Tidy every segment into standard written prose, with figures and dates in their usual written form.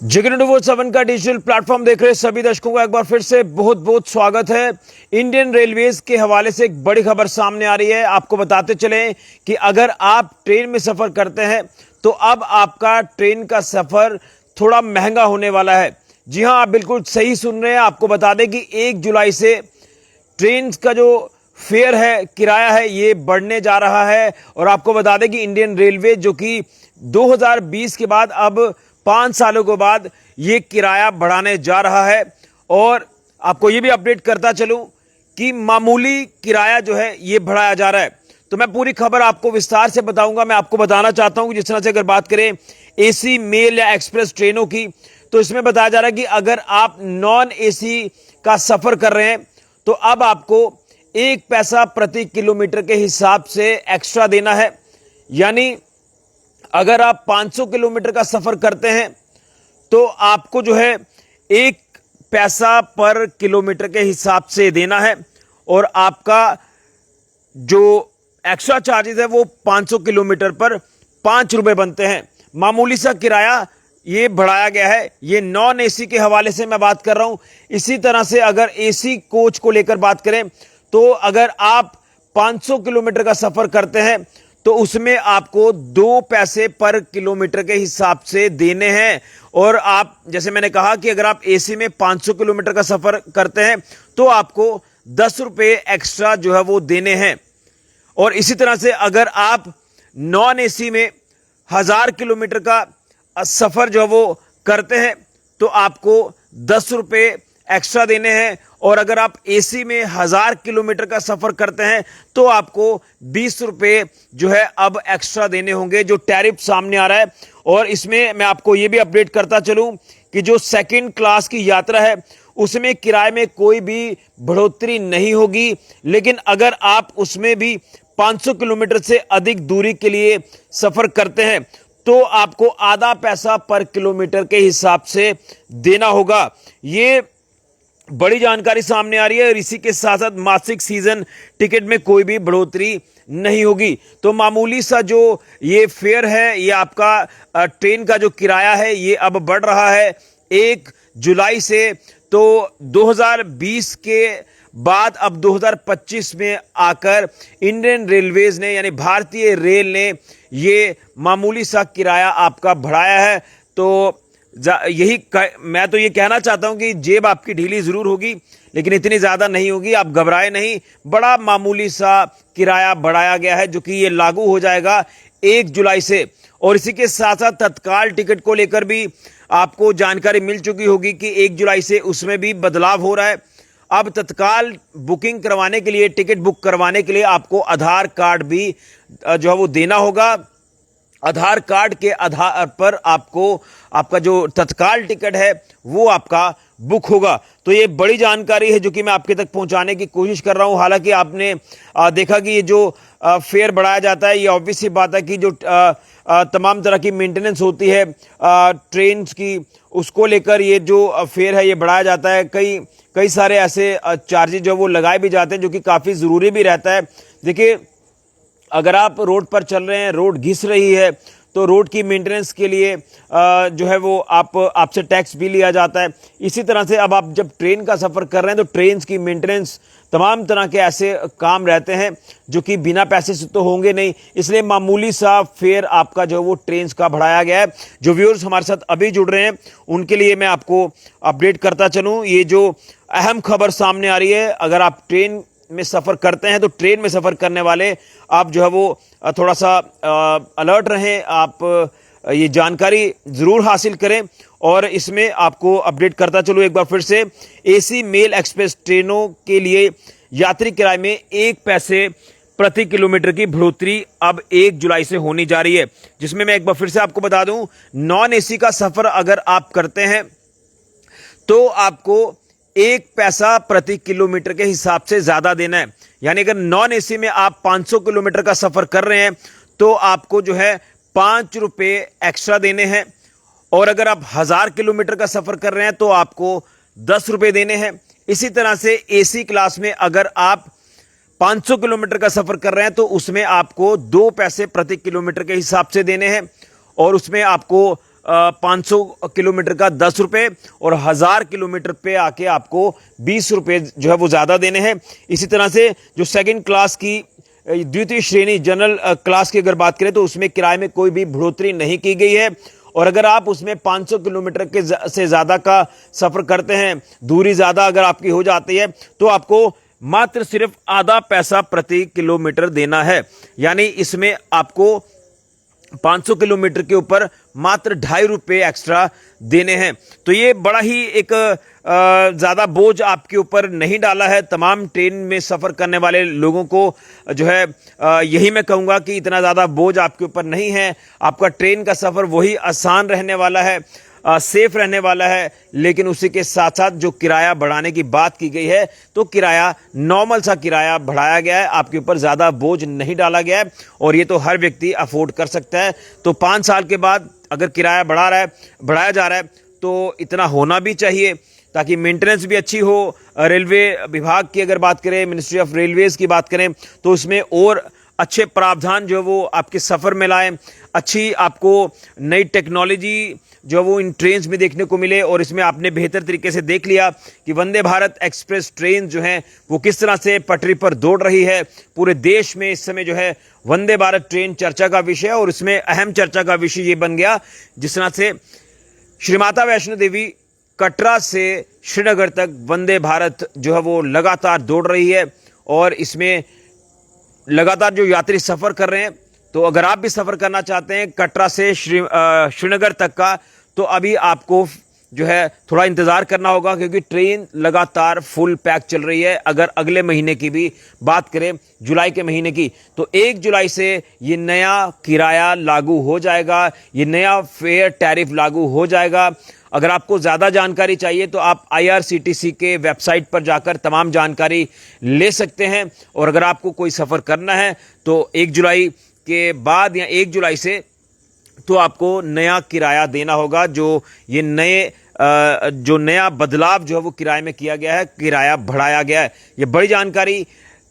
जिगन 24/7 का digital platform देख रहे सभी दर्शकों का एक बार फिर से बहुत बहुत स्वागत है। इंडियन रेलवेज के हवाले से एक बड़ी खबर सामने आ रही है। आपको बताते चलें कि अगर आप ट्रेन में सफर करते हैं तो अब आपका ट्रेन का सफर थोड़ा महंगा होने वाला है। जी हां, आप बिल्कुल सही सुन रहे हैं। आपको बता दें कि 1 जुलाई से ट्रेन का जो फेयर है, किराया है, ये बढ़ने जा रहा है। और आपको बता दें कि इंडियन रेलवे जो कि 2020 के बाद अब 5 सालों के बाद ये किराया बढ़ाने जा रहा है। और आपको ये भी अपडेट करता चलूं कि मामूली किराया जो है ये बढ़ाया जा रहा है। तो मैं पूरी खबर आपको विस्तार से बताऊंगा। मैं आपको बताना चाहता हूं कि जिस तरह से अगर बात करें एसी, मेल या एक्सप्रेस ट्रेनों की, तो इसमें बताया जा रहा है कि अगर आप नॉन एसी का सफर कर रहे हैं तो अब आपको 1 पैसा प्रति किलोमीटर के हिसाब से एक्स्ट्रा देना है। यानी अगर आप 500 किलोमीटर का सफर करते हैं तो आपको जो है 1 पैसा पर किलोमीटर के हिसाब से देना है। और आपका जो एक्स्ट्रा चार्जेस है वो 500 किलोमीटर पर 5 रुपए बनते हैं। मामूली सा किराया ये बढ़ाया गया है। ये नॉन एसी के हवाले से मैं बात कर रहा हूं। इसी तरह से अगर एसी कोच को लेकर बात करें तो अगर आप 500 किलोमीटर का सफर करते हैं तो उसमें आपको 2 पैसे पर किलोमीटर के हिसाब से देने हैं। और आप, जैसे मैंने कहा कि अगर आप एसी में 500 किलोमीटर का सफर करते हैं तो आपको 10 रुपए एक्स्ट्रा जो है वो देने हैं। और इसी तरह से अगर आप नॉन एसी में 1000 किलोमीटर का सफर जो वो करते हैं तो आपको 10 रुपए एक्स्ट्रा देने हैं। और अगर आप एसी में 1000 किलोमीटर का सफर करते हैं तो आपको 20 रुपए जो है अब एक्स्ट्रा देने होंगे, जो टैरिफ सामने आ रहा है। और इसमें मैं आपको यह भी अपडेट करता चलूं कि जो सेकंड क्लास की यात्रा है उसमें किराए में कोई भी बढ़ोतरी नहीं होगी। लेकिन अगर आप उसमें भी 500 किलोमीटर से अधिक दूरी के लिए सफर करते हैं तो आपको आधा पैसा पर किलोमीटर के हिसाब से देना होगा। ये बड़ी जानकारी सामने आ रही है। और इसी के साथ साथ मासिक सीजन टिकट में कोई भी बढ़ोतरी नहीं होगी। तो मामूली सा जो ये फेयर है, ये आपका ट्रेन का जो किराया है ये अब बढ़ रहा है 1 जुलाई से। तो 2020 के बाद अब 2025 में आकर इंडियन रेलवेज ने, यानी भारतीय रेल ने, ये मामूली सा किराया आपका बढ़ाया है। तो मैं तो ये कहना चाहता हूं कि जेब आपकी ढीली जरूर होगी लेकिन इतनी ज्यादा नहीं होगी। आप घबराए नहीं, बड़ा मामूली सा किराया बढ़ाया गया है जो कि ये लागू हो जाएगा 1 जुलाई से। और इसी के साथ साथ तत्काल टिकट को लेकर भी आपको जानकारी मिल चुकी होगी कि 1 जुलाई से उसमें भी बदलाव हो रहा है। अब तत्काल बुकिंग करवाने के लिए, टिकट बुक करवाने के लिए आपको आधार कार्ड भी जो है वो देना होगा। आधार कार्ड के आधार पर आपको आपका जो तत्काल टिकट है वो आपका बुक होगा। तो ये बड़ी जानकारी है जो कि मैं आपके तक पहुंचाने की कोशिश कर रहा हूं। हालांकि आपने देखा कि ये जो फेयर बढ़ाया जाता है, ये ऑब्वियस सी बात है कि जो तमाम तरह की मेंटेनेंस होती है ट्रेन की, उसको लेकर ये जो फेयर है ये बढ़ाया जाता है। कई सारे ऐसे चार्जेस जो वो लगाए भी जाते हैं जो कि काफ़ी ज़रूरी भी रहता है। देखिए, अगर आप रोड पर चल रहे हैं, रोड घिस रही है, तो रोड की मेंटेनेंस के लिए जो है वो आपसे टैक्स भी लिया जाता है। इसी तरह से अब आप जब ट्रेन का सफ़र कर रहे हैं तो ट्रेन की मेंटेनेंस, तमाम तरह के ऐसे काम रहते हैं जो कि बिना पैसे से तो होंगे नहीं। इसलिए मामूली सा फेयर आपका जो है वो ट्रेन का बढ़ाया गया है। जो व्यूअर्स हमारे साथ अभी जुड़ रहे हैं उनके लिए मैं आपको अपडेट करता चलूँ, ये जो अहम खबर सामने आ रही है, अगर आप ट्रेन में सफ़र करते हैं तो ट्रेन में सफ़र करने वाले आप जो है वो थोड़ा सा अलर्ट रहें। आप ये जानकारी ज़रूर हासिल करें। और इसमें आपको अपडेट करता चलूँ एक बार फिर से, एसी, मेल, एक्सप्रेस ट्रेनों के लिए यात्री किराए में 1 पैसे प्रति किलोमीटर की बढ़ोतरी अब 1 जुलाई से होनी जा रही है। जिसमें मैं एक बार फिर से आपको बता दूं, नॉन एसी का सफ़र अगर आप करते हैं तो आपको 1 पैसा प्रति किलोमीटर के हिसाब से ज्यादा देना है। यानी अगर नॉन एसी में आप 500 किलोमीटर का सफर कर रहे हैं तो आपको जो है 5 रुपए एक्स्ट्रा देने हैं। और अगर आप 1000 किलोमीटर का सफर कर रहे हैं तो आपको 10 रुपए देने हैं। इसी तरह से एसी क्लास में अगर आप 500 किलोमीटर का सफर कर रहे हैं तो उसमें आपको 2 पैसे प्रति किलोमीटर के हिसाब से देने हैं। और उसमें आपको 500 किलोमीटर का 10 रुपए और 1000 किलोमीटर पे आके आपको 20 रुपए जो है वो ज़्यादा देने हैं। इसी तरह से जो सेकंड क्लास की द्वितीय श्रेणी जनरल क्लास की अगर बात करें तो उसमें किराए में कोई भी बढ़ोतरी नहीं की गई है। और अगर आप उसमें 500 किलोमीटर के से ज़्यादा का सफ़र करते हैं, दूरी ज़्यादा अगर आपकी हो जाती है, तो आपको मात्र सिर्फ आधा पैसा प्रति किलोमीटर देना है। यानी इसमें आपको 500 किलोमीटर के ऊपर मात्र 2.5 रुपये एक्स्ट्रा देने हैं। तो ये बड़ा ही एक ज़्यादा बोझ आपके ऊपर नहीं डाला है। तमाम ट्रेन में सफ़र करने वाले लोगों को जो है यही मैं कहूँगा कि इतना ज़्यादा बोझ आपके ऊपर नहीं है। आपका ट्रेन का सफ़र वही आसान रहने वाला है, सेफ रहने वाला है। लेकिन उसी के साथ साथ जो किराया बढ़ाने की बात की गई है, तो किराया नॉर्मल सा किराया बढ़ाया गया है, आपके ऊपर ज़्यादा बोझ नहीं डाला गया है और ये तो हर व्यक्ति अफोर्ड कर सकता है। तो 5 साल के बाद अगर किराया बढ़ाया जा रहा है तो इतना होना भी चाहिए ताकि मेंटेनेंस भी अच्छी हो। रेलवे विभाग की अगर बात करें, मिनिस्ट्री ऑफ रेलवेज़ की बात करें, तो उसमें और अच्छे प्रावधान जो वो आपके सफ़र में लाएं, अच्छी आपको नई टेक्नोलॉजी जो वो इन ट्रेन्स में देखने को मिले। और इसमें आपने बेहतर तरीके से देख लिया कि वंदे भारत एक्सप्रेस ट्रेन जो है वो किस तरह से पटरी पर दौड़ रही है। पूरे देश में इस समय जो है वंदे भारत ट्रेन चर्चा का विषय है और इसमें अहम चर्चा का विषय ये बन गया जिस तरह से श्री माता वैष्णो देवी कटरा से श्रीनगर तक वंदे भारत जो है वो लगातार दौड़ रही है। और इसमें लगातार जो यात्री सफ़र कर रहे हैं, तो अगर आप भी सफ़र करना चाहते हैं कटरा से श्रीनगर तक का, तो अभी आपको जो है थोड़ा इंतज़ार करना होगा क्योंकि ट्रेन लगातार फुल पैक चल रही है। अगर अगले महीने की भी बात करें, जुलाई के महीने की, तो 1 जुलाई से ये नया किराया लागू हो जाएगा, ये नया फेयर टैरिफ लागू हो जाएगा। अगर आपको ज़्यादा जानकारी चाहिए तो आप IRCTC के वेबसाइट पर जाकर तमाम जानकारी ले सकते हैं। और अगर आपको कोई सफ़र करना है तो 1 जुलाई के बाद या 1 जुलाई से तो आपको नया किराया देना होगा। जो ये जो नया बदलाव जो है वो किराए में किया गया है, किराया बढ़ाया गया है। ये बड़ी जानकारी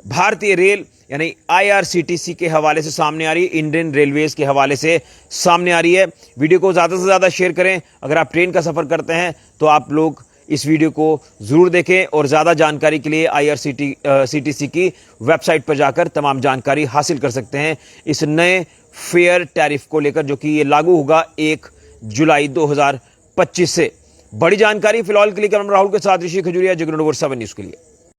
भारतीय रेल यानी IRCTC के हवाले से सामने आ रही है, इंडियन रेलवेज़ के हवाले से सामने आ रही है। वीडियो को ज़्यादा से ज़्यादा शेयर करें। अगर आप ट्रेन का सफ़र करते हैं तो आप लोग इस वीडियो को ज़रूर देखें और ज़्यादा जानकारी के लिए IRCTC की वेबसाइट पर जाकर तमाम जानकारी हासिल कर सकते हैं इस नए फेयर टैरिफ को लेकर, जो कि ये लागू होगा 1 जुलाई 2025 से। बड़ी जानकारी फिलहाल के लिए राहुल के साथ ऋषि खजूरिया, जगन 7 न्यूज़ के लिए।